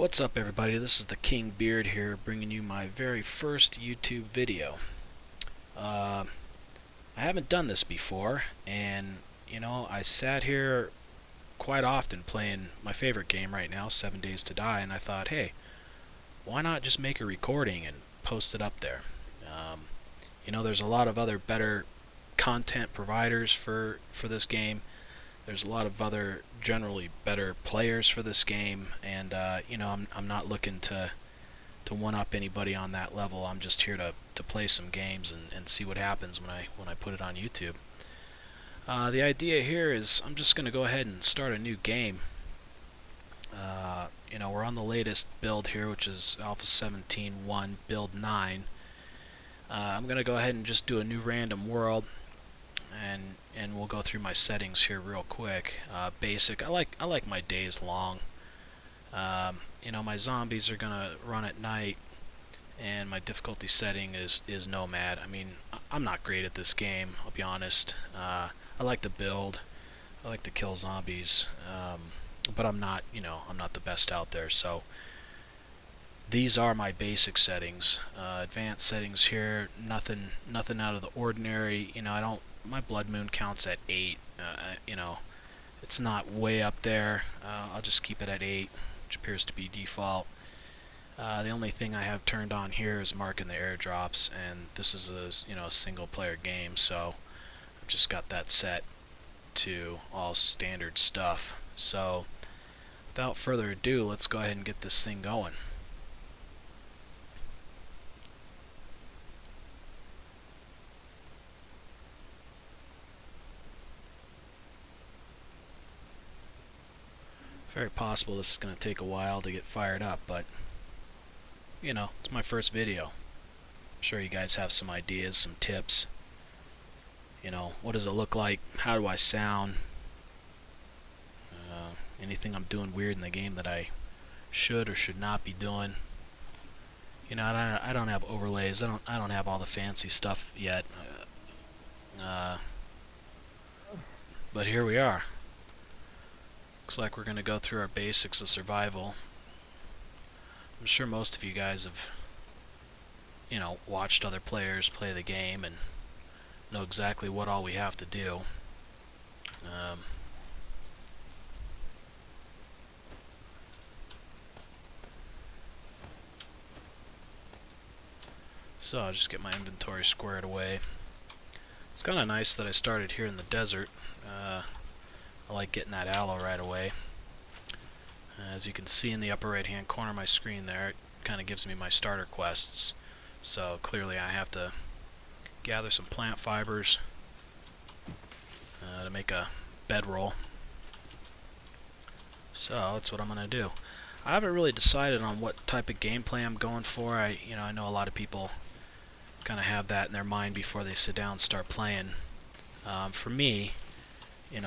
What's up, everybody? This is the King Beard here, bringing you my very first YouTube video. I haven't done this before, and I sat here quite often playing my favorite game right now, 7 Days to Die, and I thought, hey, why not just make a recording and post it up there? There's a lot of other better content providers for this game. There's a lot of other generally better players for this game, and I'm not looking to one-up anybody on that level. I'm just here to play some games and see what happens when I put it on YouTube. The idea here is I'm just going to go ahead and start a new game. We're on the latest build here, which is Alpha 17.1 build 9. I'm going to go ahead and just do a new random world, and we'll go through my settings here real quick. Basic. I like my days long. My zombies are gonna run at night, and my difficulty setting is Nomad. I mean, I'm not great at this game, I'll be honest. I like to build. I like to kill zombies, but I'm not the best out there. So these are my basic settings. Advanced settings here, nothing out of the ordinary. My blood moon counts at 8. It's not way up there. I'll just keep it at 8, which appears to be default. The only thing I have turned on here is marking the airdrops, and this is a single player game, so I've just got that set to all standard stuff. So without further ado, let's go ahead and get this thing going. Very possible this is going to take a while to get fired up, but it's my first video. I'm sure you guys have some ideas, some tips. What does it look like? How do I sound? Anything I'm doing weird in the game that I should or should not be doing? I don't have overlays. I don't have all the fancy stuff yet. But here we are. Looks like we're going to go through our basics of survival. I'm sure most of you guys have, watched other players play the game and know exactly what all we have to do. So I'll just get my inventory squared away. It's kind of nice that I started here in the desert. I like getting that aloe right away. As you can see in the upper right hand corner of my screen there, it kind of gives me my starter quests. So clearly I have to gather some plant fibers to make a bedroll. So that's what I'm going to do. I haven't really decided on what type of gameplay I'm going for. I know a lot of people kind of have that in their mind before they sit down and start playing. For me,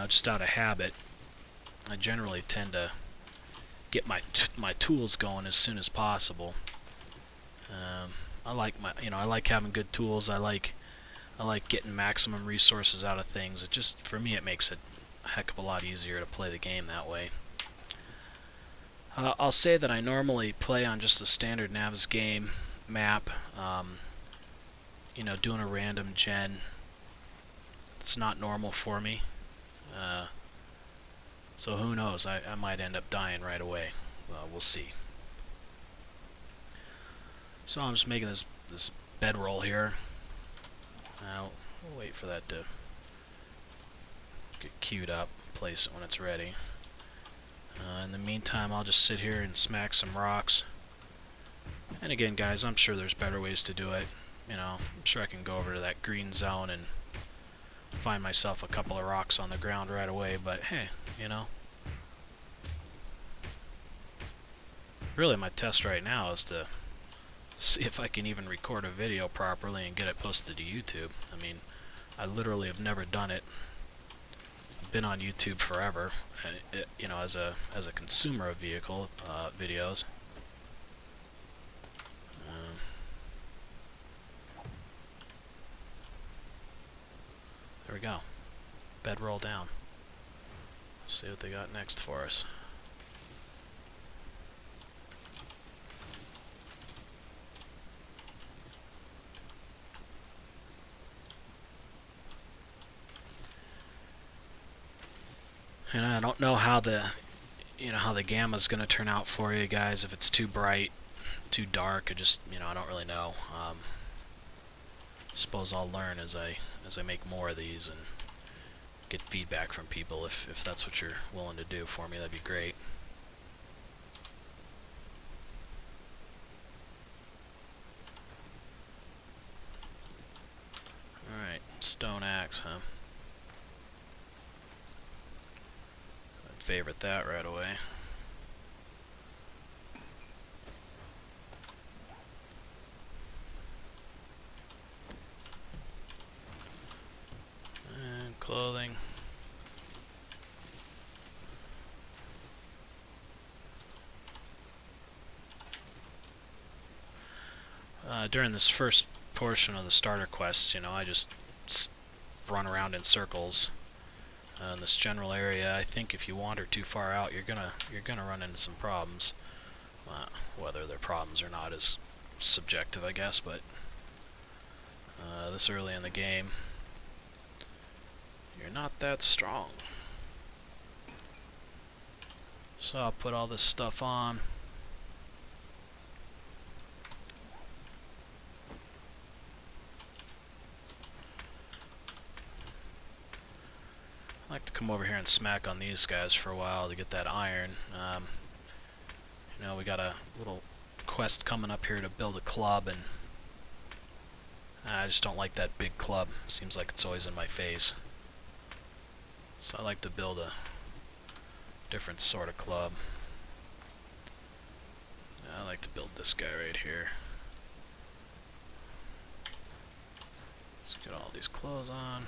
just out of habit, I generally tend to get my tools going as soon as possible. I like having good tools. I like getting maximum resources out of things. For me, it makes it a heck of a lot easier to play the game that way. I'll say that I normally play on just the standard Navs game map. Doing a random gen, it's not normal for me. So who knows? I might end up dying right away. We'll see. So I'm just making this bedroll here. We'll wait for that to get queued up. Place it when it's ready. In the meantime, I'll just sit here and smack some rocks. And again, guys, I'm sure there's better ways to do it. I'm sure I can go over to that green zone and find myself a couple of rocks on the ground right away, but hey, really my test right now is to see if I can even record a video properly and get it posted to YouTube. I mean, I literally have never done it. I've been on YouTube forever, as a consumer of videos. There we go. Bedroll down. See what they got next for us. And I don't know how the how the gamma's going to turn out for you guys. If it's too bright, too dark, I don't really know. Suppose I'll learn as I make more of these and get feedback from people. If that's what you're willing to do for me, that'd be great. Alright, stone axe, huh? I'd favorite that right away. And clothing. During this first portion of the starter quests, I just run around in circles in this general area. I think if you wander too far out, you're gonna run into some problems. Whether they're problems or not is subjective, I guess. But this early in the game, you're not that strong. So I'll put all this stuff on. I like to come over here and smack on these guys for a while to get that iron. We got a little quest coming up here to build a club, and I just don't like that big club. Seems like it's always in my face. So I like to build a different sort of club. I like to build this guy right here. Let's get all these clothes on.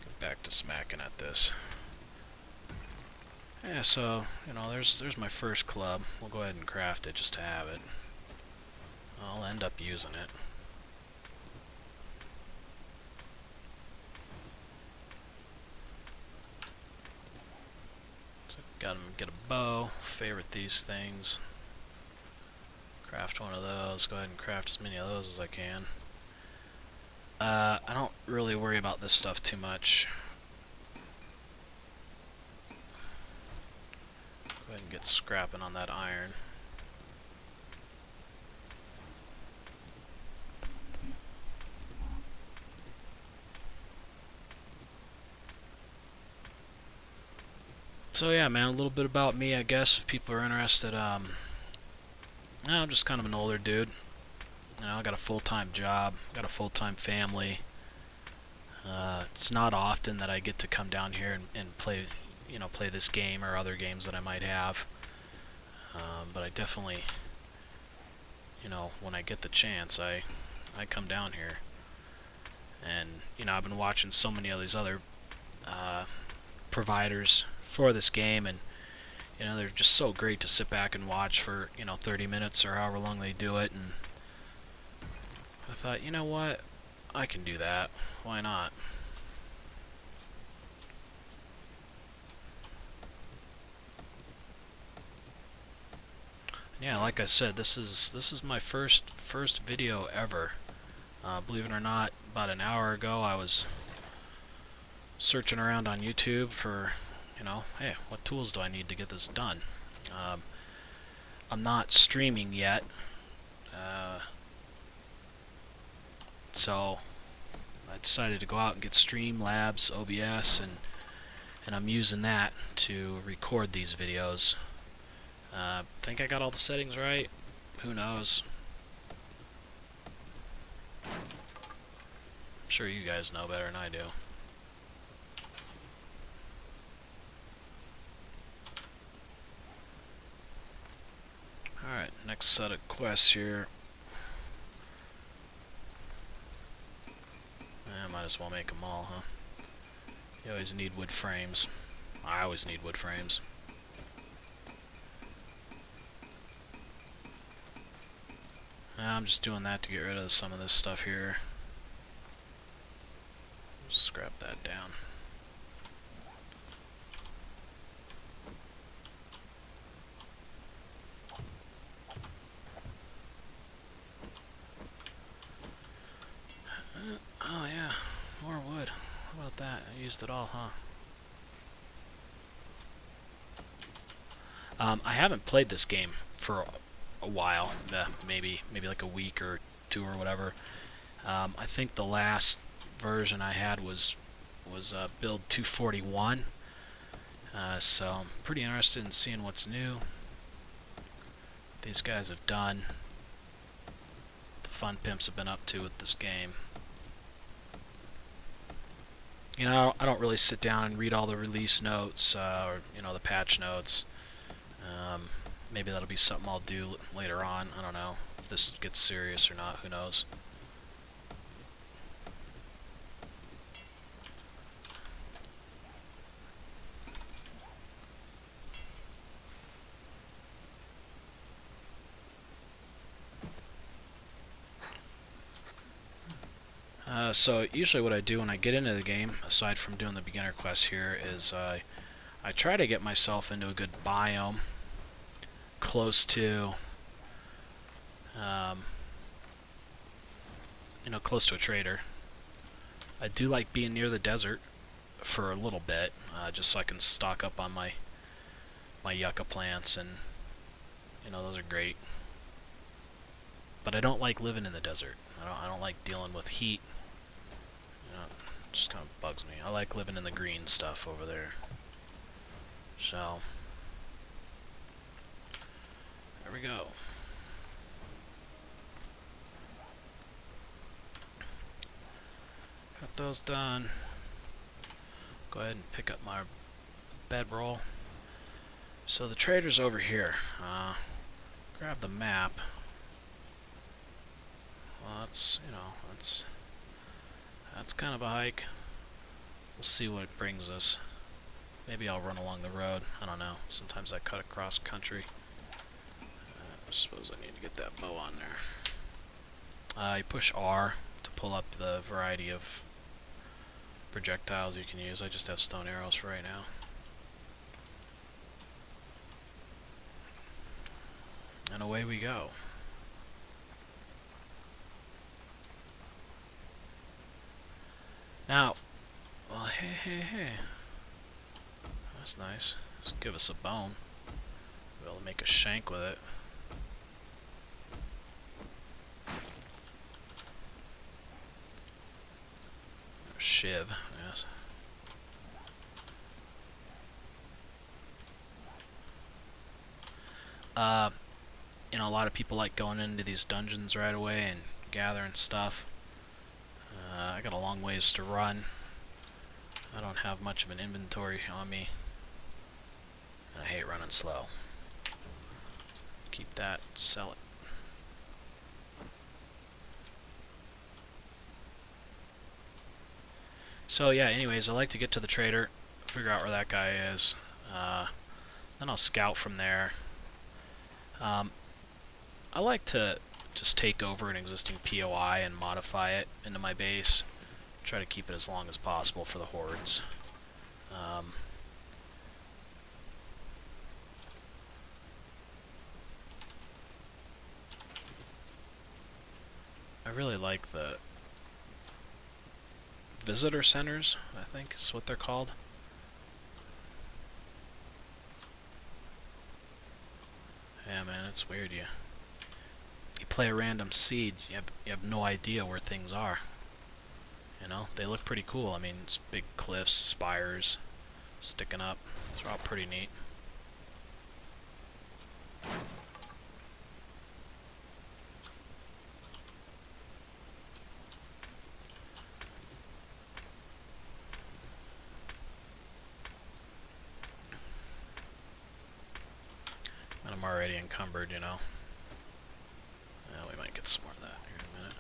Get back to smacking at this. Yeah, so, there's my first club. We'll go ahead and craft it just to have it. I'll end up using it. So gotta get a bow. Favorite these things. Craft one of those. Go ahead and craft as many of those as I can. I don't really worry about this stuff too much. Go ahead and get scrapping on that iron. So yeah, man, a little bit about me, I guess, if people are interested. I'm just kind of an older dude. I got a full-time job, got a full-time family. It's not often that I get to come down here and play, play this game or other games that I might have. But I definitely, when I get the chance, I come down here. And, I've been watching so many of these other providers for this game, and, they're just so great to sit back and watch for, 30 minutes or however long they do it. And I thought, you know what? I can do that. Why not? Yeah, like I said, this is my first video ever. Believe it or not, about an hour ago I was searching around on YouTube for, hey, what tools do I need to get this done? I'm not streaming yet, so I decided to go out and get Streamlabs, OBS, and I'm using that to record these videos. Think I got all the settings right? Who knows? I'm sure you guys know better than I do. Alright, next set of quests here. I might as well make them all, huh? You always need wood frames. I always need wood frames. I'm just doing that to get rid of some of this stuff here. Scrap that down. Oh yeah, more wood. How about that? used at all, huh? I haven't played this game for a while, maybe like a week or two or whatever. I think the last version I had was build 241. So I'm pretty interested in seeing what's new. These guys have done. The fun pimps have been up to with this game. You know, I don't really sit down and read all the release notes or the patch notes. Maybe that'll be something I'll do later on. I don't know if this gets serious or not. Who knows? So usually what I do when I get into the game, aside from doing the beginner quests here, is I try to get myself into a good biome, close to, close to a trader. I do like being near the desert for a little bit, just so I can stock up on my yucca plants, and those are great. But I don't like living in the desert. I don't like dealing with heat. It just kind of bugs me. I like living in the green stuff over there. So there we go. Got those done. Go ahead and pick up my bedroll. So the trader's over here. Grab the map. Well, that's kind of a hike. We'll see what it brings us. Maybe I'll run along the road. I don't know. Sometimes I cut across country. I suppose I need to get that bow on there. You push R to pull up the variety of projectiles you can use. I just have stone arrows for right now. And away we go. Now, well, hey. That's nice. Let's give us a bone. Be able to make a shank with it. Shiv, yes. A lot of people like going into these dungeons right away and gathering stuff. I got a long ways to run. I don't have much of an inventory on me. I hate running slow. Keep that, sell it. So yeah, anyways, I like to get to the trader, figure out where that guy is. Then I'll scout from there. I like to just take over an existing POI and modify it into my base. Try to keep it as long as possible for the hordes. I really like the visitor centers, I think is what they're called. Yeah, man, it's weird. You play a random seed, you have no idea where things are. They look pretty cool. I mean, it's big cliffs, spires sticking up. It's all pretty neat. And I'm already encumbered, we might get some more of that here in a minute.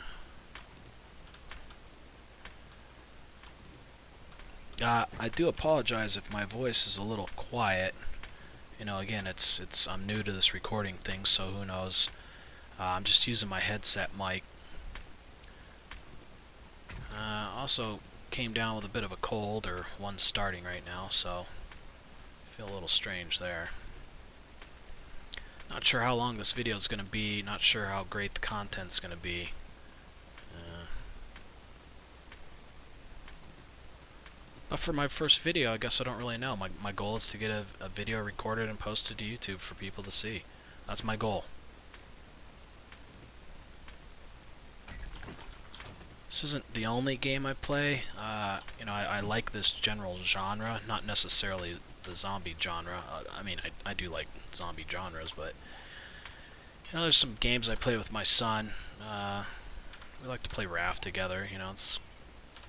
I do apologize if my voice is a little quiet. Again, I'm new to this recording thing, so who knows. I'm just using my headset mic. Also came down with a bit of a cold, or one starting right now, so I feel a little strange there. Not sure how long this video is going to be, not sure how great the content's going to be. For my first video, I guess I don't really know. My goal is to get a video recorded and posted to YouTube for people to see. That's my goal. This isn't the only game I play. You know, I like this general genre, not necessarily the zombie genre. I mean, I do like zombie genres, but you know, there's some games I play with my son. We like to play Raft together. You know, it's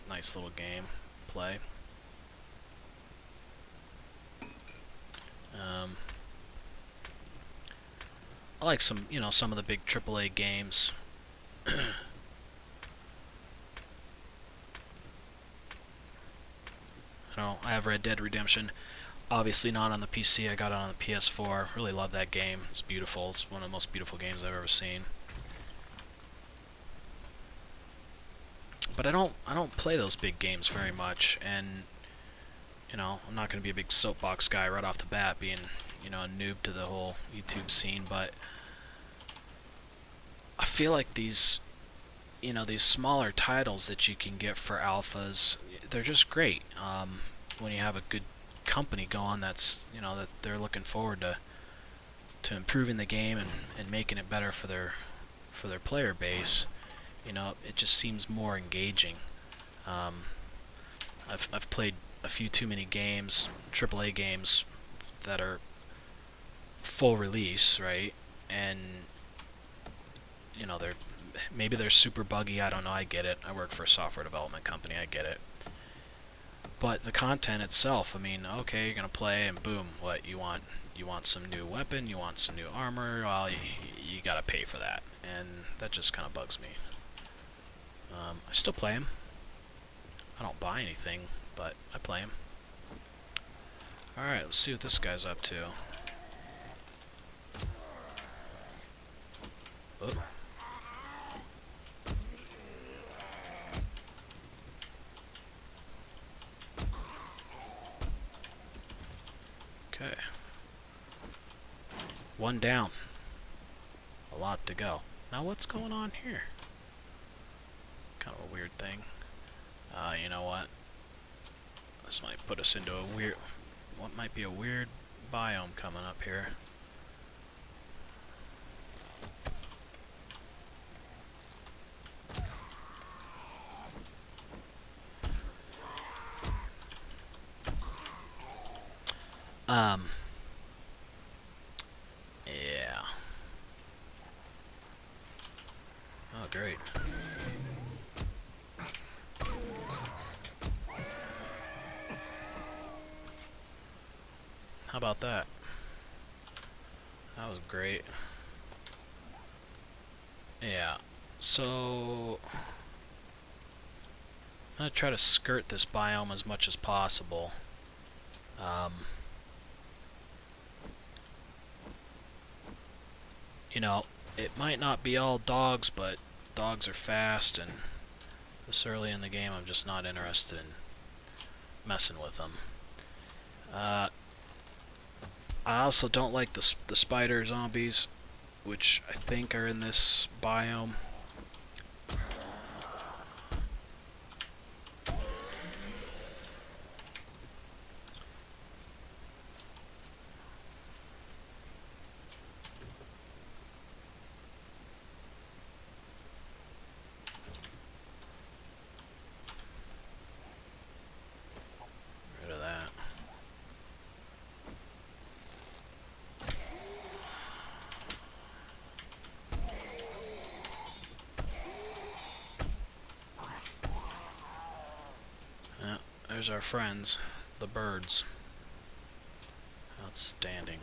a nice little game to play. I like some, you know, some of the big AAA games. I have Red Dead Redemption. Obviously not on the PC. I got it on the PS4. Really love that game. It's beautiful. It's one of the most beautiful games I've ever seen. But I don't play those big games very much, and you know, I'm not going to be a big soapbox guy right off the bat, being, you know, a noob to the whole YouTube scene, but I feel like these, you know, these smaller titles that you can get for alphas, they're just great. When you have a good company going that's, you know, that they're looking forward to improving the game and making it better for their player base, you know, it just seems more engaging. I've played a few too many games, AAA games, that are full release, right? And you know, maybe they're super buggy. I don't know. I get it. I work for a software development company. I get it. But the content itself, I mean, okay, you're gonna play, and boom, what you want? You want some new weapon? You want some new armor? Well, you gotta pay for that, and that just kind of bugs me. I still play them. I don't buy anything, but I play them. All right, let's see what this guy's up to. Oh. Okay. One down. A lot to go. Now what's going on here? Kind of a weird thing. You know what? This might put us into a weird... what might be a weird biome coming up here. Yeah. Oh, great. How about that? That was great. Yeah. So I'm gonna try to skirt this biome as much as possible. You know, it might not be all dogs, but dogs are fast, and this early in the game I'm just not interested in messing with them. I also don't like the spider zombies, which I think are in this biome. There's our friends, the birds. Outstanding.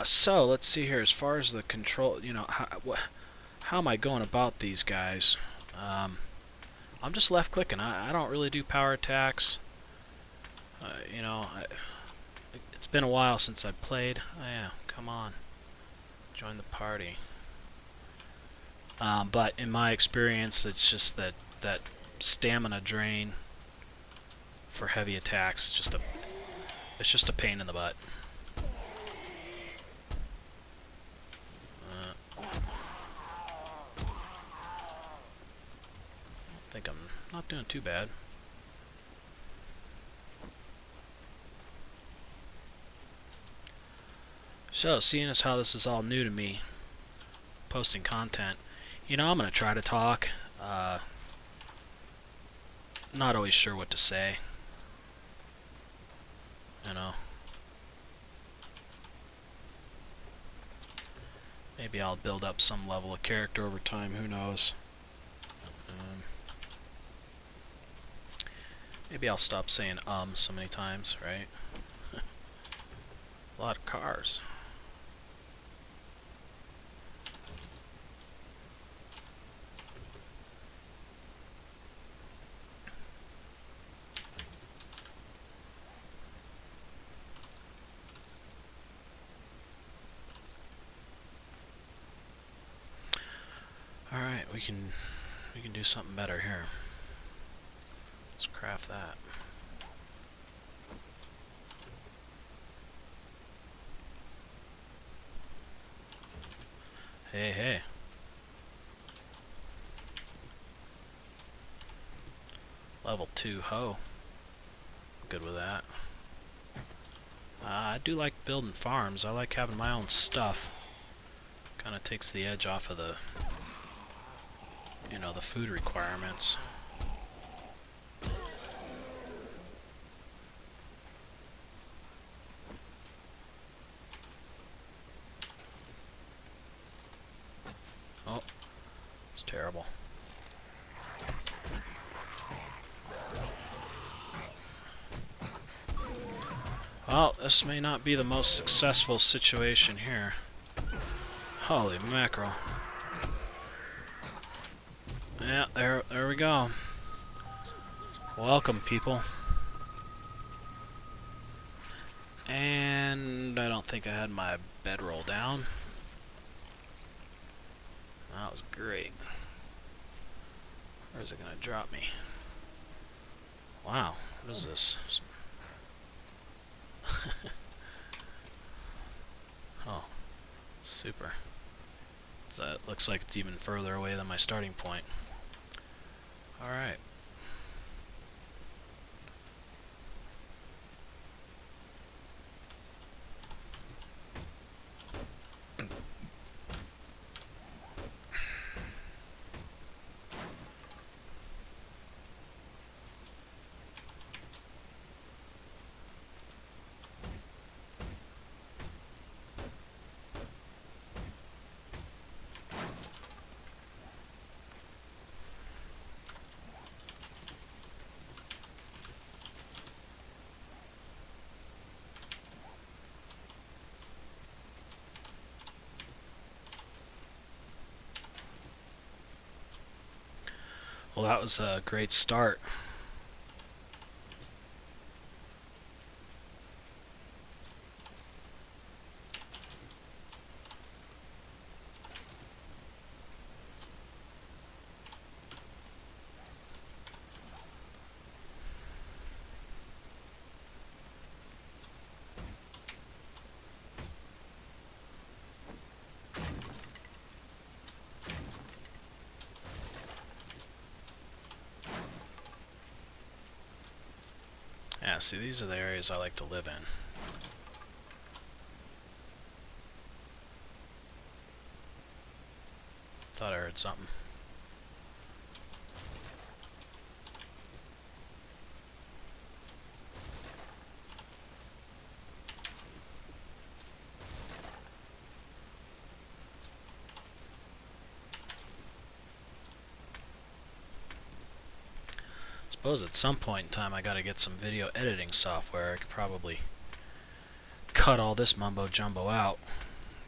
So let's see here. As far as the control, you know, how am I going about these guys? I'm just left clicking. I don't really do power attacks. You know, it's been a while since I played. Oh yeah, come on, join the party. But in my experience, it's just that stamina drain for heavy attacks. It's just a pain in the butt. think I'm not doing too bad. So, seeing as how this is all new to me, posting content, you know, I'm going to try to talk. Not always sure what to say. You know. Maybe I'll build up some level of character over time, who knows. Maybe I'll stop saying so many times, right? A lot of cars. Alright, we can do something better here. Let's craft that. Hey, hey. Level 2 hoe. Good with that. I do like building farms. I like having my own stuff. Kind of takes the edge off of the, you know, the food requirements. Oh, it's terrible. Well, this may not be the most successful situation here. Holy mackerel. Yeah, there we go. Welcome, people. And I don't think I had my bedroll down. That was great. Where is it gonna drop me? Wow, what is this? Oh, super. So it looks like it's even further away than my starting point. Alright. Well, that was a great start. Yeah, see, these are the areas I like to live in. Thought I heard something. Suppose at some point in time I gotta get some video editing software. I could probably cut all this mumbo jumbo out.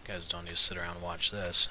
You guys don't need to sit around and watch this.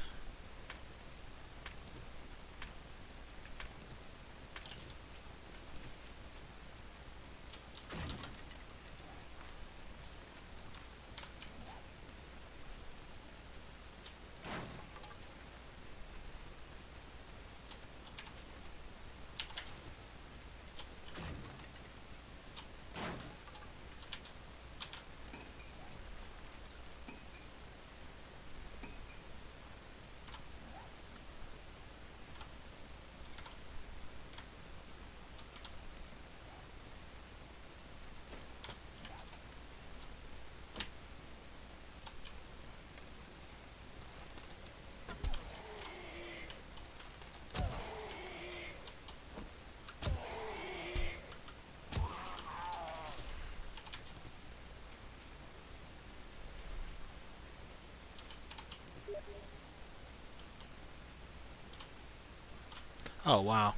Oh, wow.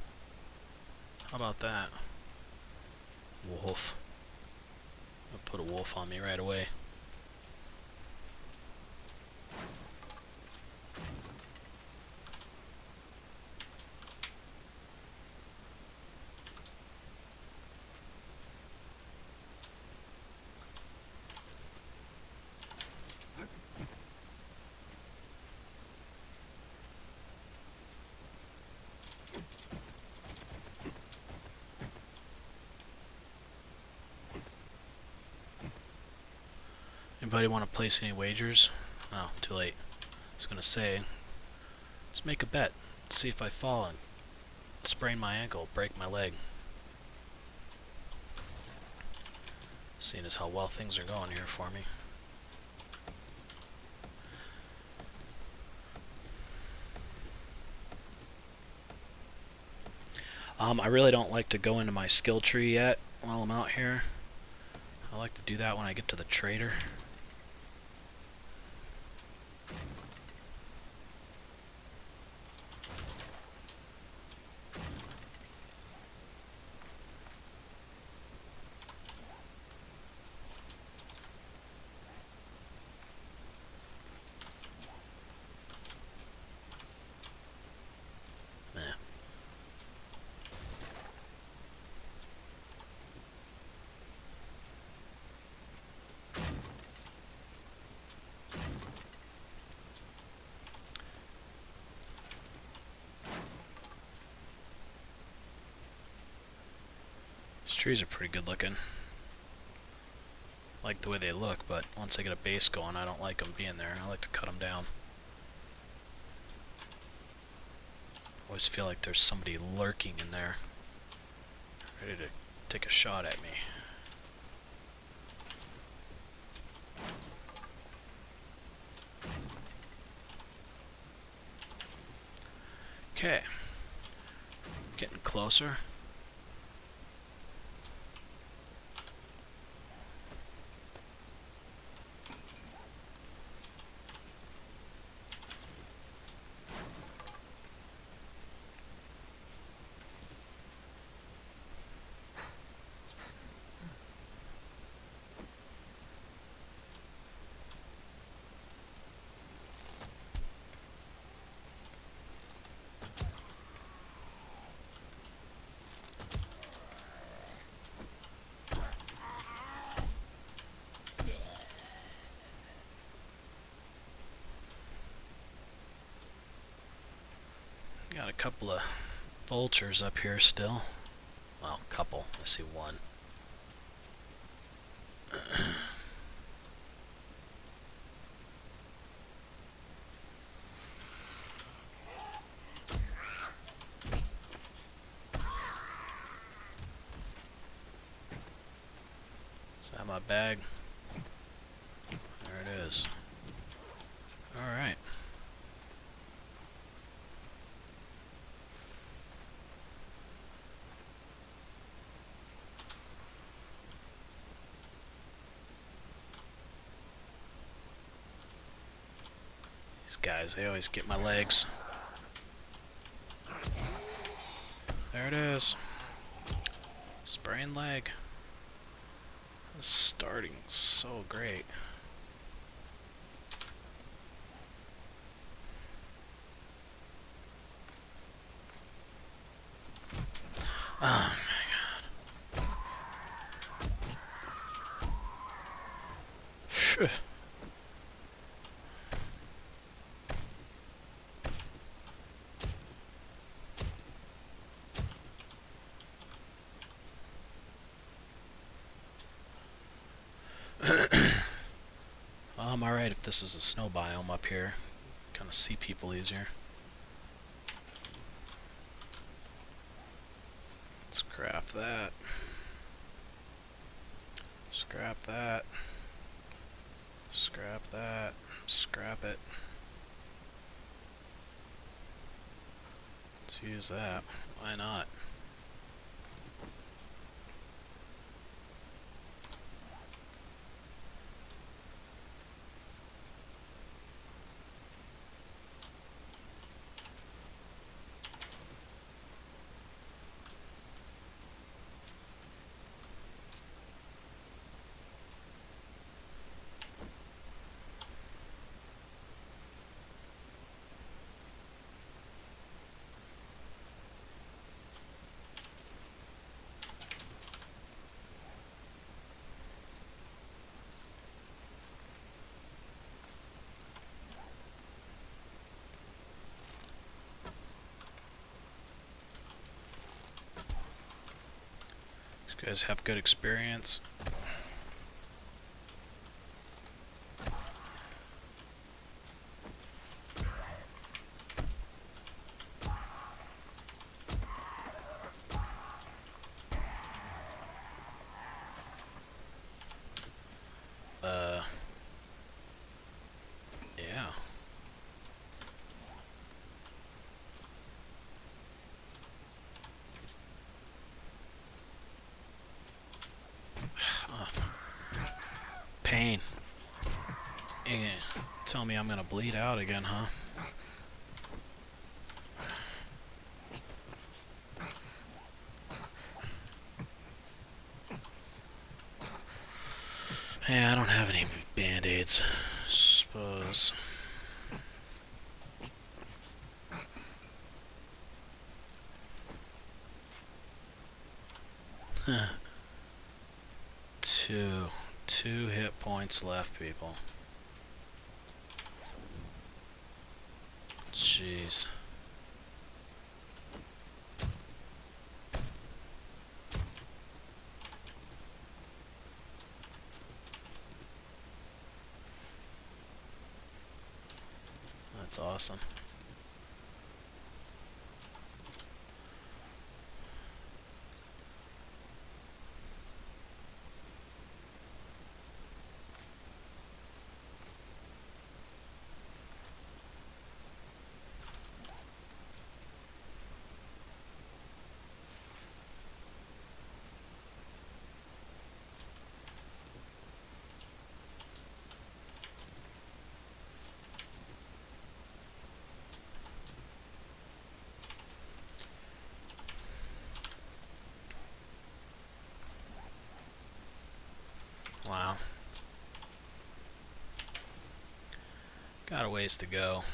How about that? Wolf. I'll put a wolf on me right away. Anybody want to place any wagers? Oh, too late. I was gonna say, let's make a bet. See if I fall and sprain my ankle, break my leg. Seeing as how well things are going here for me. I really don't like to go into my skill tree yet while I'm out here. I like to do that when I get to the trader. Nah. These trees are pretty good looking. I like the way they look, but once I get a base going, I don't like them being there. I like to cut them down. I always feel like there's somebody lurking in there, ready to take a shot at me. Okay. Getting closer. Got a couple of vultures up here still. Well, couple. I see one. Is that my bag? There it is. Alright. These guys, they always get my legs. There it is. Sprained leg. This is starting so great. Oh my god. Phew. I'm alright if this is a snow biome up here. Kind of see people easier. Scrap that. Scrap that. Scrap that. Scrap it. Let's use that. Why not? You guys have good experience. Yeah. Pain. Yeah. Tell me I'm gonna bleed out again, huh? Yeah, I don't have any band-aids. Suppose. Two hit points left, people. Jeez. That's awesome. Wow. Got a ways to go.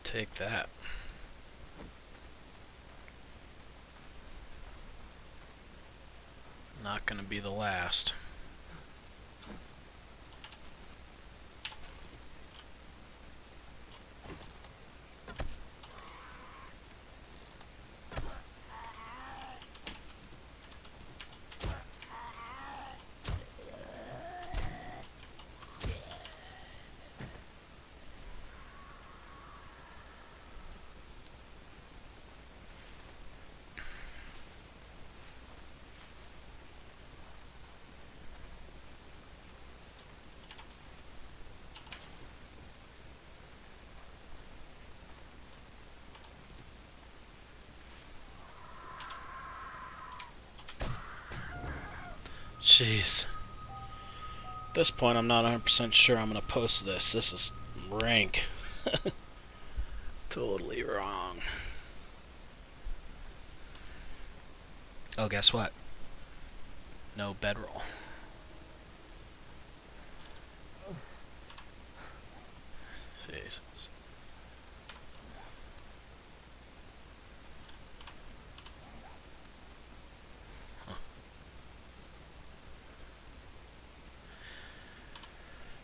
Take that. Not gonna be the last. Jeez. At this point, I'm not 100% sure I'm gonna post this. This is rank. Totally wrong. Oh, guess what? No bedroll. Jesus.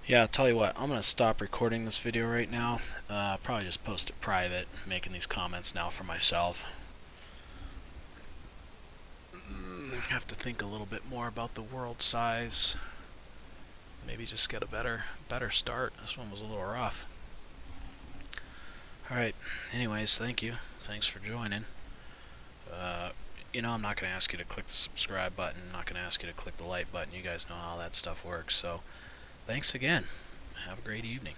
Yeah, I'll tell you what, I'm going to stop recording this video right now. Probably just post it private, making these comments now for myself. Have to think a little bit more about the world size. Maybe just get a better start. This one was a little rough. Alright, anyways, thank you. Thanks for joining. You know, I'm not going to ask you to click the subscribe button. I'm not going to ask you to click the like button. You guys know how that stuff works. So, thanks again. Have a great evening.